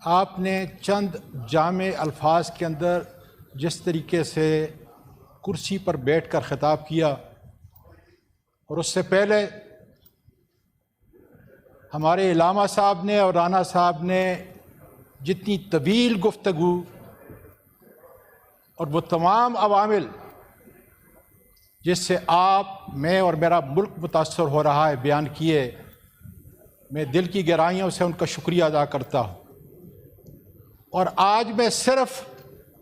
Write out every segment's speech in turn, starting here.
آپ نے چند جامع الفاظ کے اندر جس طریقے سے کرسی پر بیٹھ کر خطاب کیا، اور اس سے پہلے ہمارے علامہ صاحب نے اور رانا صاحب نے جتنی طویل گفتگو اور وہ تمام عوامل جس سے آپ، میں اور میرا ملک متاثر ہو رہا ہے بیان کیے، میں دل کی گہرائیوں سے ان کا شکریہ ادا کرتا ہوں۔ اور آج میں صرف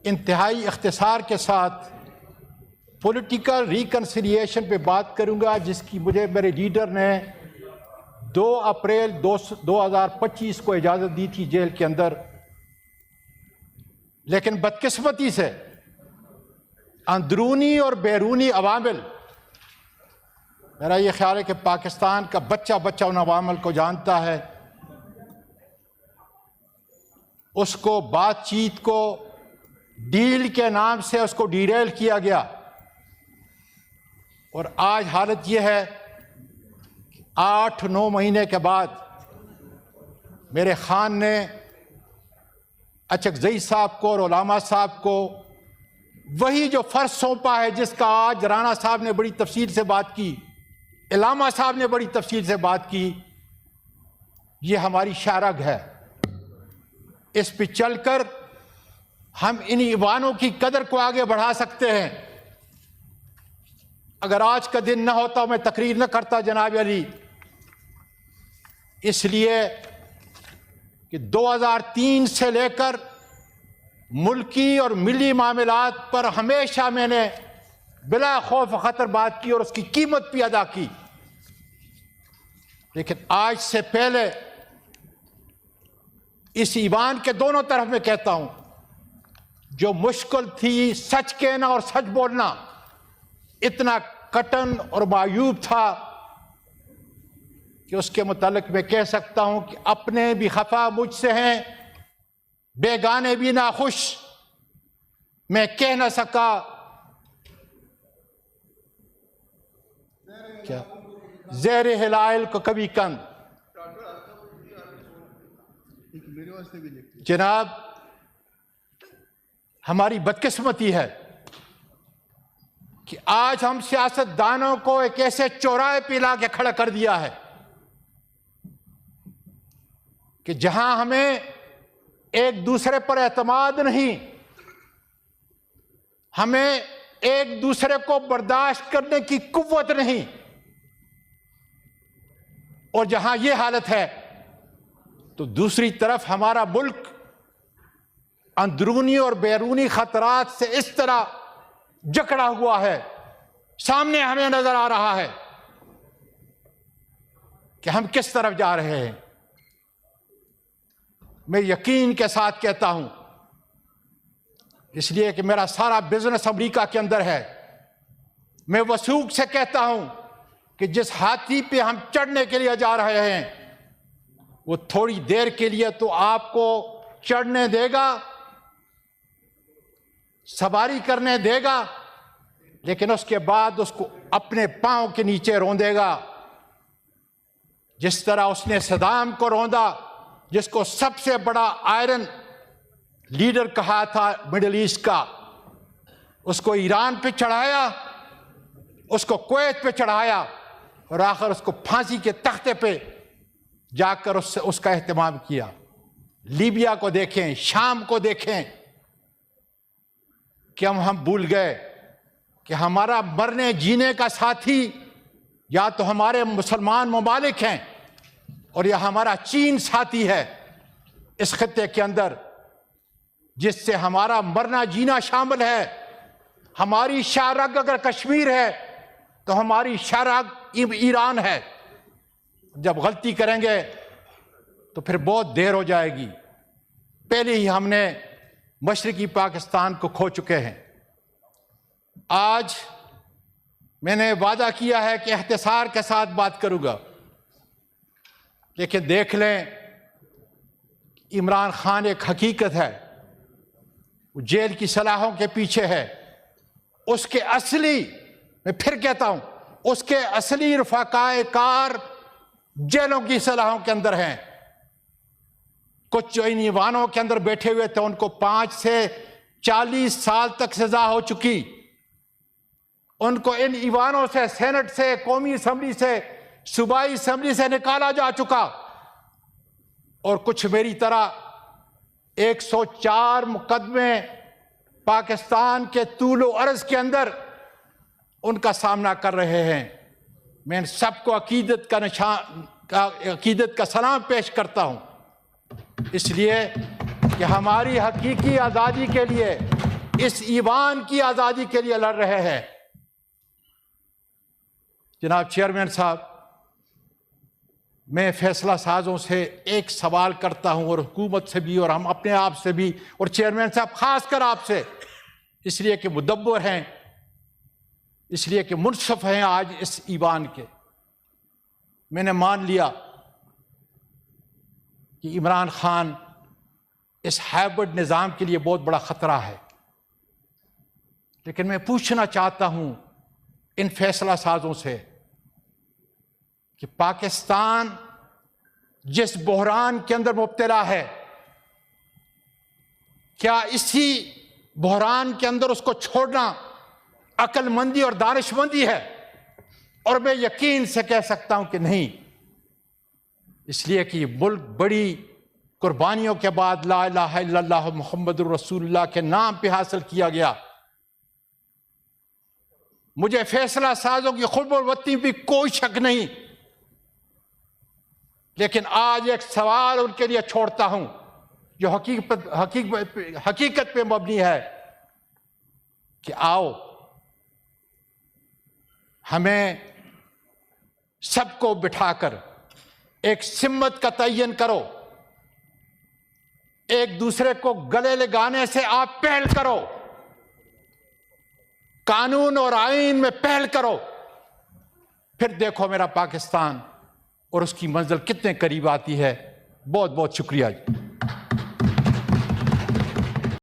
انتہائی اختصار کے ساتھ پولیٹیکل ریکنسیلیشن پہ بات کروں گا، جس کی مجھے میرے لیڈر نے 2 اپریل 2025 کو اجازت دی تھی جیل کے اندر، لیکن بدقسمتی سے اندرونی اور بیرونی عوامل، میرا یہ خیال ہے کہ پاکستان کا بچہ ان عوامل کو جانتا ہے، اس کو بات چیت کو ڈیل کے نام سے اس کو ڈیریل کیا گیا، اور آج حالت یہ ہے کہ 8-9 مہینے کے بعد میرے خان نے اچکزئی صاحب کو اور علامہ صاحب کو وہی جو فرض سونپا ہے، جس کا آج رانا صاحب نے بڑی تفصیل سے بات کی، علامہ صاحب نے بڑی تفصیل سے بات کی، یہ ہماری شارگ ہے۔ اس پہ چل کر ہم ان ایوانوں کی قدر کو آگے بڑھا سکتے ہیں۔ اگر آج کا دن نہ ہوتا میں تقریر نہ کرتا جناب علی، اس لیے کہ 2003 سے لے کر ملکی اور ملی معاملات پر ہمیشہ میں نے بلا خوف و خطر بات کی اور اس کی قیمت بھی ادا کی، لیکن آج سے پہلے اس ایوان کے دونوں طرف میں کہتا ہوں، جو مشکل تھی سچ کہنا اور سچ بولنا اتنا کٹن اور معیوب تھا کہ اس کے متعلق میں کہہ سکتا ہوں کہ اپنے بھی خفا مجھ سے ہیں، بیگانے بھی ناخوش، میں کہہ نہ سکا کیا زیر ہلال کو کبھی کند۔ جناب، ہماری بدقسمتی ہے کہ آج ہم سیاست دانوں کو ایک ایسے چوراہے پہ لا کے کھڑا کر دیا ہے کہ جہاں ہمیں ایک دوسرے پر اعتماد نہیں، ہمیں ایک دوسرے کو برداشت کرنے کی قوت نہیں، اور جہاں یہ حالت ہے تو دوسری طرف ہمارا ملک اندرونی اور بیرونی خطرات سے اس طرح جکڑا ہوا ہے، سامنے ہمیں نظر آ رہا ہے کہ ہم کس طرف جا رہے ہیں۔ میں یقین کے ساتھ کہتا ہوں، اس لیے کہ میرا سارا بزنس امریکہ کے اندر ہے، میں وثوق سے کہتا ہوں کہ جس ہاتھی پہ ہم چڑھنے کے لیے جا رہے ہیں وہ تھوڑی دیر کے لیے تو آپ کو چڑھنے دے گا، سواری کرنے دے گا، لیکن اس کے بعد اس کو اپنے پاؤں کے نیچے روندے گا، جس طرح اس نے صدام کو روندا، جس کو سب سے بڑا آئرن لیڈر کہا تھا مڈل ایسٹ کا، اس کو ایران پہ چڑھایا، اس کو کویت پہ چڑھایا، اور آخر اس کو پھانسی کے تختے پہ جا کر اس کا اہتمام کیا۔ لیبیا کو دیکھیں، شام کو دیکھیں، کہ ہم بھول گئے کہ ہمارا مرنے جینے کا ساتھی یا تو ہمارے مسلمان ممالک ہیں اور یہ ہمارا چین ساتھی ہے اس خطے کے اندر، جس سے ہمارا مرنا جینا شامل ہے۔ ہماری شارگ اگر کشمیر ہے تو ہماری شارگ ایران ہے۔ جب غلطی کریں گے تو پھر بہت دیر ہو جائے گی۔ پہلے ہی ہم نے مشرقی پاکستان کو کھو چکے ہیں۔ آج میں نے وعدہ کیا ہے کہ اختصار کے ساتھ بات کروں گا، لیکن دیکھ لیں عمران خان ایک حقیقت ہے، وہ جیل کی سلاخوں کے پیچھے ہے۔ اس کے اصلی، میں پھر کہتا ہوں، اس کے اصلی رفقائے کار جیلوں کی سلاخوں کے اندر ہیں۔ کچھ جو ان ایوانوں کے اندر بیٹھے ہوئے تھے ان کو 5 سے 40 سال تک سزا ہو چکی. ان کو ان ایوانوں سے، سینٹ سے، قومی اسمبلی سے، صوبائی اسمبلی سے نکالا جا چکا. اور کچھ میری طرح 104 مقدمے پاکستان کے طول و عرض کے اندر ان کا سامنا کر رہے ہیں. میں ان سب کو عقیدت کا سلام پیش کرتا ہوں، اس لیے کہ ہماری حقیقی آزادی کے لیے، اس ایوان کی آزادی کے لیے لڑ رہے ہیں. جناب چیئرمین صاحب، میں فیصلہ سازوں سے ایک سوال کرتا ہوں، اور حکومت سے بھی، اور ہم اپنے آپ سے بھی، اور چیئرمین صاحب خاص کر آپ سے، اس لیے کہ مدبر ہیں، اس لیے کہ منصف ہیں آج اس ایوان کے. میں نے مان لیا کہ عمران خان اس ہائبرڈ نظام کے لیے بہت بڑا خطرہ ہے، لیکن میں پوچھنا چاہتا ہوں ان فیصلہ سازوں سے کہ پاکستان جس بحران کے اندر مبتلا ہے، کیا اسی بحران کے اندر اس کو چھوڑنا عقل مندی اور دانش مندی ہے؟ اور میں یقین سے کہہ سکتا ہوں کہ نہیں، اس لیے کہ یہ ملک بڑی قربانیوں کے بعد لا الہ الا اللہ محمد الرسول اللہ کے نام پہ حاصل کیا گیا. مجھے فیصلہ سازوں کی خلب الوطنی بھی کوئی شک نہیں، لیکن آج ایک سوال ان کے لیے چھوڑتا ہوں جو حقیقت پہ مبنی ہے کہ آؤ ہمیں سب کو بٹھا کر ایک سمت کا تعین کرو، ایک دوسرے کو گلے لگانے سے آپ پہل کرو، قانون اور آئین میں پہل کرو، پھر دیکھو میرا پاکستان اور اس کی منزل کتنے قریب آتی ہے. بہت بہت شکریہ.